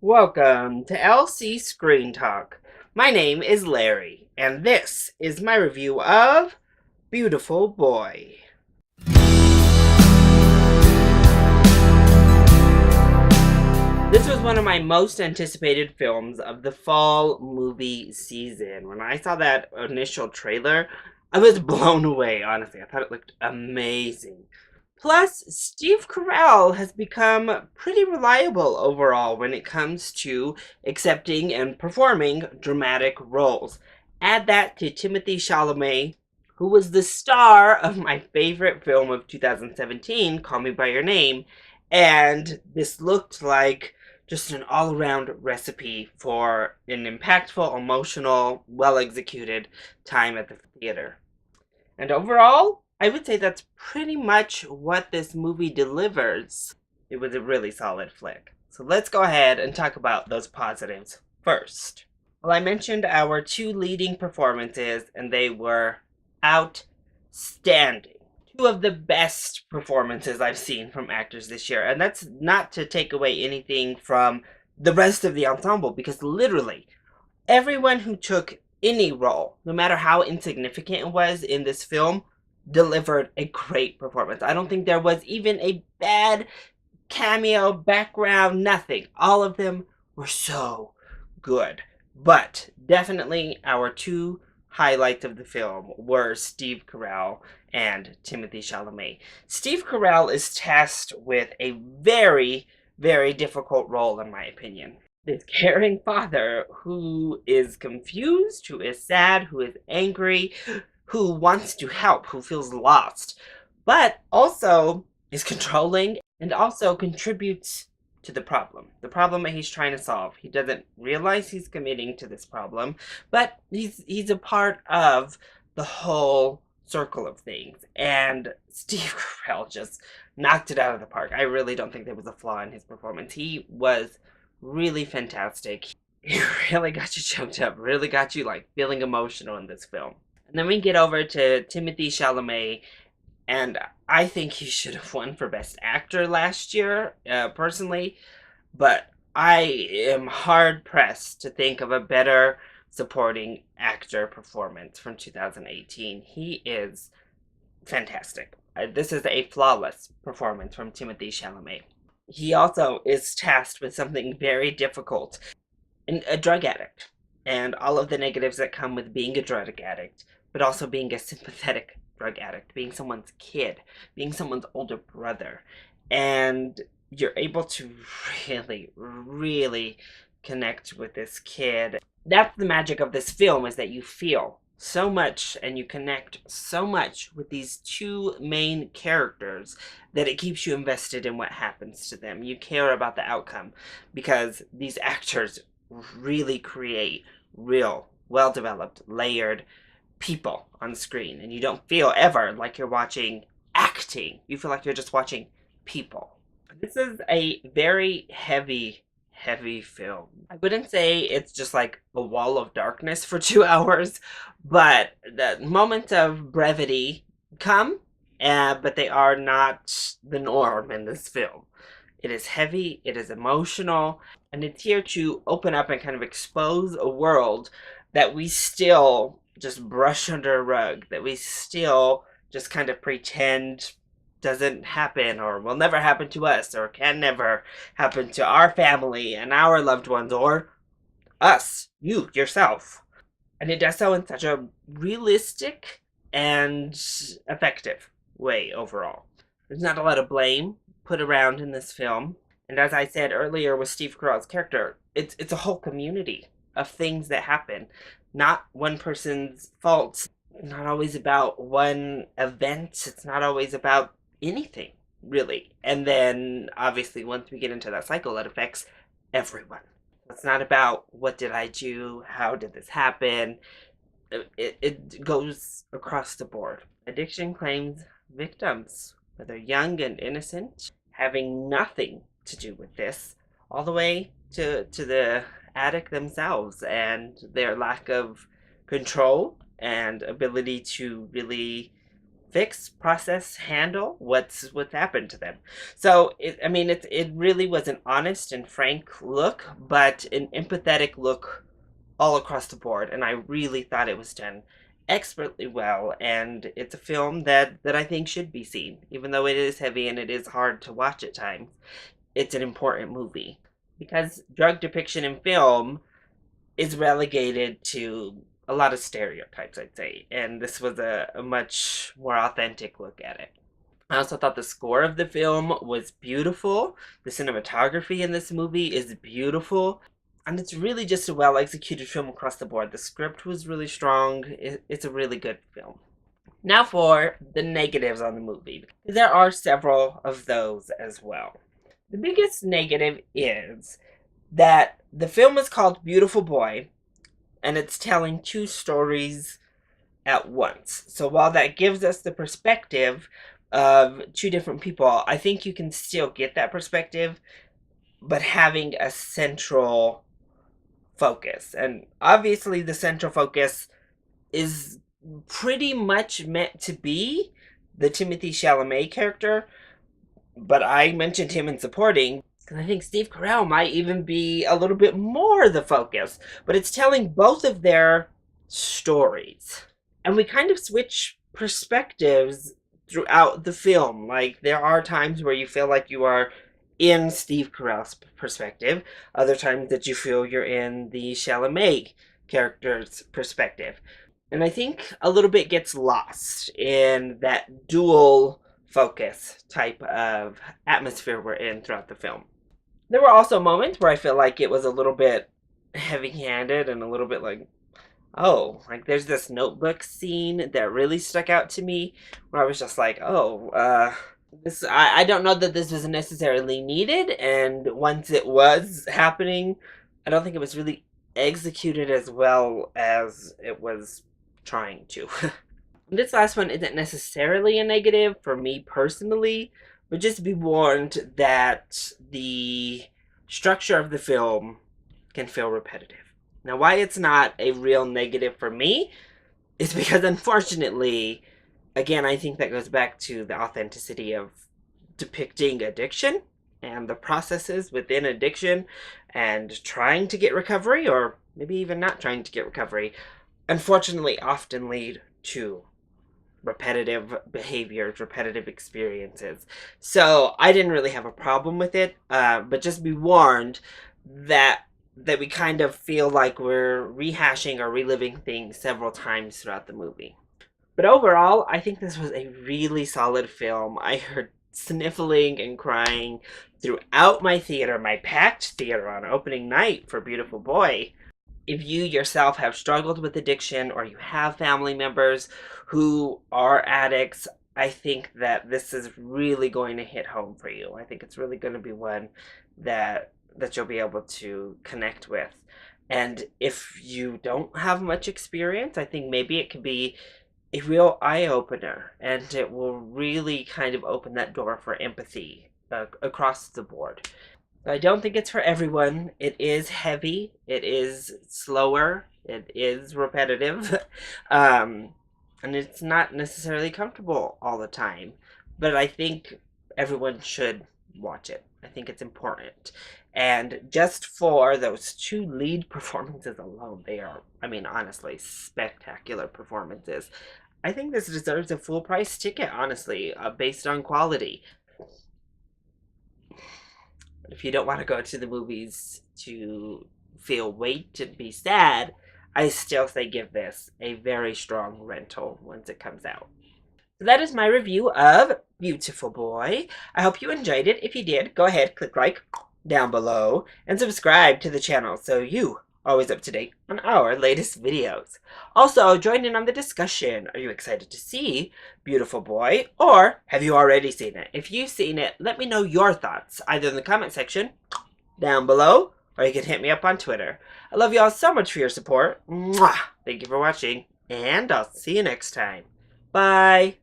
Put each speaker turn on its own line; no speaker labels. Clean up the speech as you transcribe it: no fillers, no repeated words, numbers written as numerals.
Welcome to LC Screen Talk. My name is Larry, and this is my review of Beautiful Boy. This was one of my most anticipated films of the fall movie season. When I saw that initial trailer, I was blown away, honestly. I thought it looked amazing. Plus, Steve Carell has become pretty reliable overall when it comes to accepting and performing dramatic roles. Add that to Timothée Chalamet, who was the star of my favorite film of 2017, Call Me By Your Name, and this looked like just an all around recipe for an impactful, emotional, well executed time at the theater. And overall, I would say that's pretty much what this movie delivers. It was a really solid flick. So let's go ahead and talk about those positives first. Well, I mentioned our two leading performances, and they were outstanding. Two of the best performances I've seen from actors this year. And that's not to take away anything from the rest of the ensemble, because literally everyone who took any role, no matter how insignificant it was in this film, delivered a great performance. I don't think there was even a bad cameo, background, nothing. All of them were so good. But definitely our two highlights of the film were Steve Carell and Timothée Chalamet. Steve Carell is tasked with a very, very difficult role, in my opinion. This caring father who is confused, who is sad, who is angry, who wants to help, who feels lost, but also is controlling and also contributes to the problem that he's trying to solve. He doesn't realize he's committing to this problem, but he's a part of the whole circle of things. And Steve Carell just knocked it out of the park. I really don't think there was a flaw in his performance. He was really fantastic. He really got you choked up, really got you like feeling emotional in this film. And then we get over to Timothée Chalamet, and I think he should have won for Best Actor last year, personally, but I am hard pressed to think of a better supporting actor performance from 2018. He is fantastic. This is a flawless performance from Timothée Chalamet. He also is tasked with something very difficult, a drug addict, and all of the negatives that come with being a drug addict, but also being a sympathetic drug addict, being someone's kid, being someone's older brother. And you're able to really, really connect with this kid. That's the magic of this film, is that you feel so much and you connect so much with these two main characters that it keeps you invested in what happens to them. You care about the outcome because these actors really create real, well developed, layered people on screen, and you don't feel ever like you're watching acting. You feel like you're just watching people. This is a very heavy film. I wouldn't say it's just like a wall of darkness for 2 hours, but the moments of brevity come, but they are not the norm in this film. It is heavy, it is emotional, and it's here to open up and kind of expose a world that we still just brush under a rug, that we still just kind of pretend doesn't happen or will never happen to us or can never happen to our family and our loved ones or us, you, yourself. And it does so in such a realistic and effective way overall. There's not a lot of blame put around in this film. And as I said earlier with Steve Carell's character, it's a whole community of things that happen. Not one person's fault. Not always about one event. It's not always about anything, really. And then, obviously, once we get into that cycle, it affects everyone. It's not about what did I do, how did this happen. It goes across the board. Addiction claims victims, whether young and innocent, having nothing to do with this, all the way to the addict themselves and their lack of control and ability to really fix, process, handle what's happened to them. So it really was an honest and frank look, but an empathetic look all across the board, and I really thought it was done expertly well. And it's a film that I think should be seen, even though it is heavy and it is hard to watch at times. It's an important movie because drug depiction in film is relegated to a lot of stereotypes, I'd say, and this was a much more authentic look at it. I also thought the score of the film was beautiful. The cinematography in this movie is beautiful. And it's really just a well executed film across the board. The script was really strong. It's a really good film. Now for the negatives on the movie. There are several of those as well. The biggest negative is that the film is called Beautiful Boy, and it's telling two stories at once. So while that gives us the perspective of two different people, I think you can still get that perspective, but having a central focus. And obviously the central focus is pretty much meant to be the Timothée Chalamet character, but I mentioned him in supporting because I think Steve Carell might even be a little bit more the focus, but it's telling both of their stories. And we kind of switch perspectives throughout the film. Like, there are times where you feel like you are in Steve Carell's perspective, other times that you feel you're in the Chalamet character's perspective. And I think a little bit gets lost in that dual focus type of atmosphere we're in throughout the film. There were also moments where I feel like it was a little bit heavy-handed and a little bit like, oh, like there's this notebook scene that really stuck out to me where I was just like, I don't know that this was necessarily needed, and once it was happening, I don't think it was really executed as well as it was trying to. This last one isn't necessarily a negative for me personally, but just be warned that the structure of the film can feel repetitive. Now, why it's not a real negative for me is because, unfortunately, again, I think that goes back to the authenticity of depicting addiction and the processes within addiction and trying to get recovery, or maybe even not trying to get recovery, unfortunately often lead to repetitive behaviors, repetitive experiences. So I didn't really have a problem with it, but just be warned that we kind of feel like we're rehashing or reliving things several times throughout the movie. But overall, I think this was a really solid film. I heard sniffling and crying throughout my theater, my packed theater on opening night for Beautiful Boy. If you yourself have struggled with addiction or you have family members who are addicts, I think that this is really going to hit home for you. I think it's really going to be one that you'll be able to connect with. And if you don't have much experience, I think maybe it could be a real eye-opener, and it will really kind of open that door for empathy across the board. I don't think it's for everyone. It is heavy, it is slower, it is repetitive, and it's not necessarily comfortable all the time. But I think everyone should watch it. I think it's important. And just for those two lead performances alone, they are, I mean, honestly, spectacular performances. I think this deserves a full price ticket, honestly, based on quality. If you don't want to go to the movies to feel weight and be sad, I still say give this a very strong rental once it comes out. So that is my review of Beautiful Boy. I hope you enjoyed it. If you did, go ahead, click like down below, and subscribe to the channel so you are always up to date on our latest videos. Also, join in on the discussion. Are you excited to see Beautiful Boy, or have you already seen it? If you've seen it, let me know your thoughts, either in the comment section down below, or you can hit me up on Twitter. I love you all so much for your support. Mwah! Thank you for watching, and I'll see you next time. Bye!